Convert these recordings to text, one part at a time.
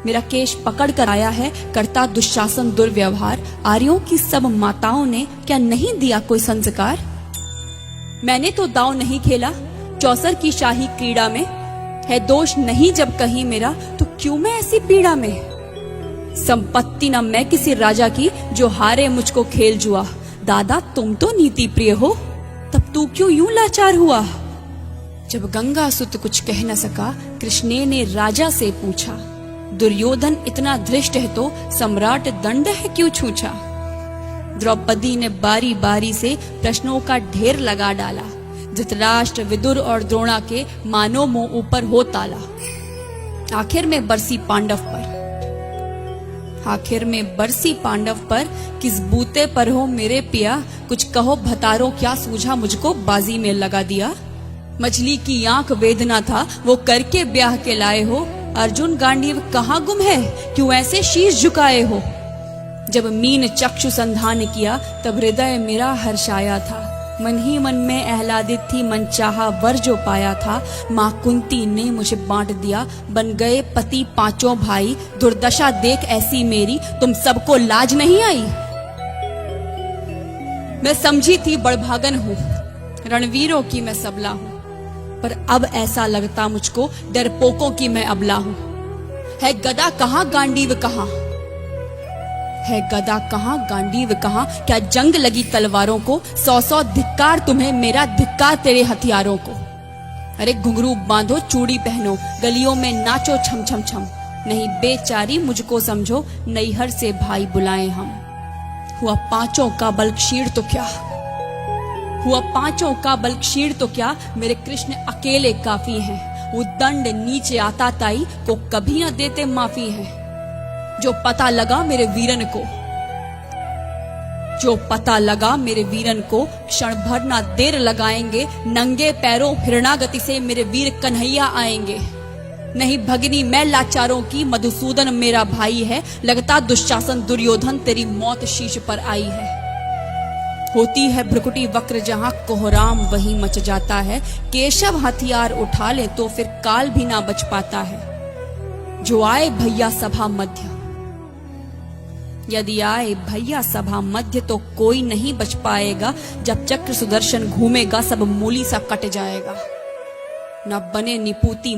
मेरा केश पकड़ कर आया है करता दुशासन दुर्व्यवहार। आर्यों की सब माताओं ने क्या नहीं दिया कोई संस्कार। मैंने तो दांव नहीं खेला चौसर की शाही क्रीड़ा में। है दोष नहीं जब कहीं मेरा तो क्यों मैं ऐसी पीड़ा में। संपत्ति न मैं किसी राजा की जो हारे मुझको खेल जुआ। दादा तुम तो नीति प्रिय हो तब तू क्यों यूं लाचार हुआ। जब गंगा सुत कुछ कह न सका कृष्णे ने राजा से पूछा। दुर्योधन इतना धृष्ट है तो सम्राट दंड है क्यों छूछा। द्रौपदी ने बारी बारी से प्रश्नों का ढेर लगा डाला। धृतराष्ट्र विदुर और द्रोणा के मानो मुंह ऊपर हो ताला। आखिर में बरसी पांडव पर किस बूते पर हो मेरे पिया। कुछ कहो भतारो क्या सूझा मुझको बाजी में लगा दिया। मछली की आंख वेदना था वो करके ब्याह के लाए हो। अर्जुन गांडीव कहाँ गुम है क्यों ऐसे शीश झुकाए हो। जब मीन चक्षु संधान किया तब हृदय मेरा हर्षाया था। मन ही मन में आह्लादित थी मन चाहा वर जो पाया था। माँ कुंती ने मुझे बांट दिया बन गए पति पांचों भाई। दुर्दशा देख ऐसी मेरी तुम सबको लाज नहीं आई। मैं समझी थी बड़भागन हूँ रणवीरों की मैं सबला हूँ। पर अब ऐसा लगता मुझको डरपोकों की मैं अबला हूँ। है गदा कहाँ गांडीव कहाँ। है गदा कहाँ गांडीव कहाँ। क्या जंग लगी तलवारों को। 100 धिक्कार तुम्हें मेरा धिक्कार तेरे हथियारों को। अरे घुंघरू बांधो चूड़ी पहनो गलियों में नाचो छम छम छम। नहीं बेचारी मुझको समझो नैहर से भाई बुलाएं हम। हुआ पांचों का बल क्षीण तो क्या मेरे कृष्ण अकेले काफी हैं। वो दंड नीचे आता ताई को कभी न देते माफी है। जो पता लगा मेरे वीरन को क्षण भर ना देर लगाएंगे। नंगे पैरों हिरणागति से मेरे वीर कन्हैया आएंगे। नहीं भगनी मैं लाचारों की मधुसूदन मेरा भाई है। लगता दुशासन दुर्योधन तेरी मौत शीश पर आई है। होती है भ्रुकुटी वक्र जहां कोहराम वहीं मच जाता है। केशव हथियार उठा ले तो फिर काल भी ना बच पाता है। जो आए भैया सभा मध्य यदि आए भैया सभा मध्य तो कोई नहीं बच पाएगा। जब चक्र सुदर्शन घूमेगा सब मूली सा कट जाएगा। ना बने निपूती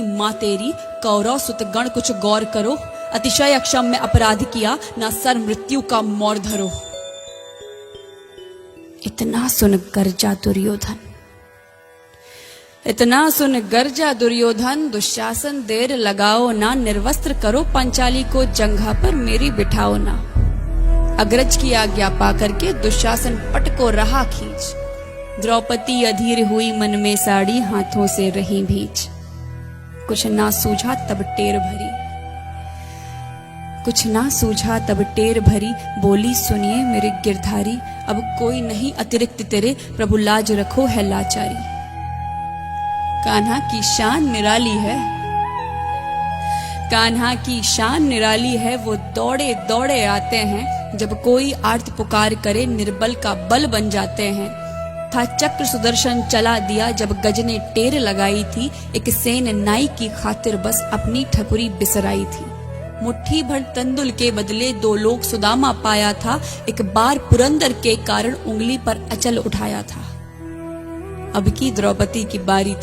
माँ तेरी कौरव सुत गण कुछ गौर करो। अतिशय अक्षम्य अपराध किया ना सर मृत्यु का मोर धरो। इतना सुन गर्जा दुर्योधन दुशासन देर लगाओ ना। निर्वस्त्र करो पंचाली को जंघा पर मेरी बिठाओ ना। अग्रज की आज्ञा पा करके दुशासन पट को रहा खींच। द्रौपदी अधीर हुई मन में साड़ी हाथों से रही भींच। कुछ ना सूझा तब टेर भरी बोली सुनिए मेरे गिरधारी। अब कोई नहीं अतिरिक्त तेरे प्रभु लाज रखो है लाचारी। कान्हा की शान निराली है वो दौड़े दौड़े आते हैं। जब कोई आर्त पुकार करे निर्बल का बल बन जाते हैं। था चक्र सुदर्शन चला दिया जब गज ने टेर लगाई थी। एक सेन नाई की खातिर बस अपनी ठकुरी बिसराई थी। मुट्ठी भर तंदुल के बदले 2 लोग सुदामा पाया था। एक बार पुरंदर के कारण उंगली पर अचल उठाया था। अब की द्रौपदी की बारी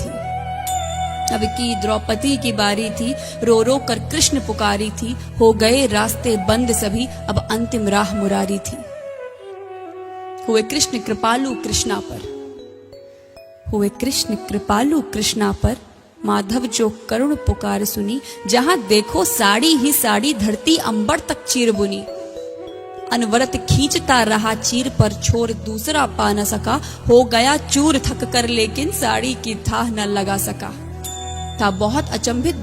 थी। रो रो कर कृष्ण पुकारी थी। हो गए रास्ते बंद सभी अब अंतिम राह मुरारी थी। हुए कृष्ण कृपालु कृष्णा पर माधव जो करुण पुकार सुनी। जहां देखो साड़ी ही साड़ी धरती अंबर तक चीर बुनी। अनवरत खींचता रहा चीर पर छोर दूसरा पा न सका। हो गया चूर थक कर लेकिन साड़ी की थाह न लगा सका। था बहुत अचंभित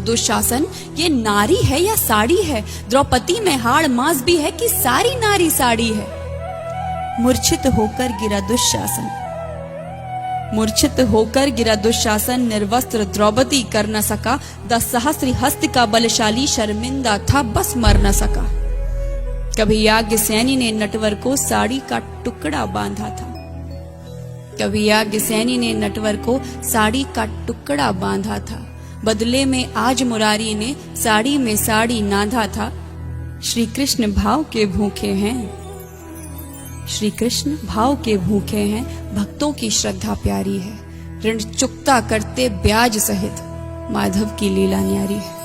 दुशासन ये नारी है या साड़ी है। द्रौपदी में हाड़ मांस भी है कि सारी नारी साड़ी है। मूर्छित होकर गिरा दुशासन निर्वस्त्र द्रौपदी कर न सका। 10 सहस्त्र हस्त का बलशाली शर्मिंदा था बस मर न सका। कभी याज्ञसेनी ने नटवर को साड़ी का टुकड़ा बांधा था। कभी याज्ञसेनी ने नटवर को साड़ी का टुकड़ा बांधा था, बदले में आज मुरारी ने साड़ी में साड़ी नाधा था। श्री कृष्ण भाव के भूखे हैं, श्री कृष्ण भाव के भूखे हैं, भक्तों की श्रद्धा प्यारी है। ऋण चुकता करते ब्याज सहित, माधव की लीला न्यारी है।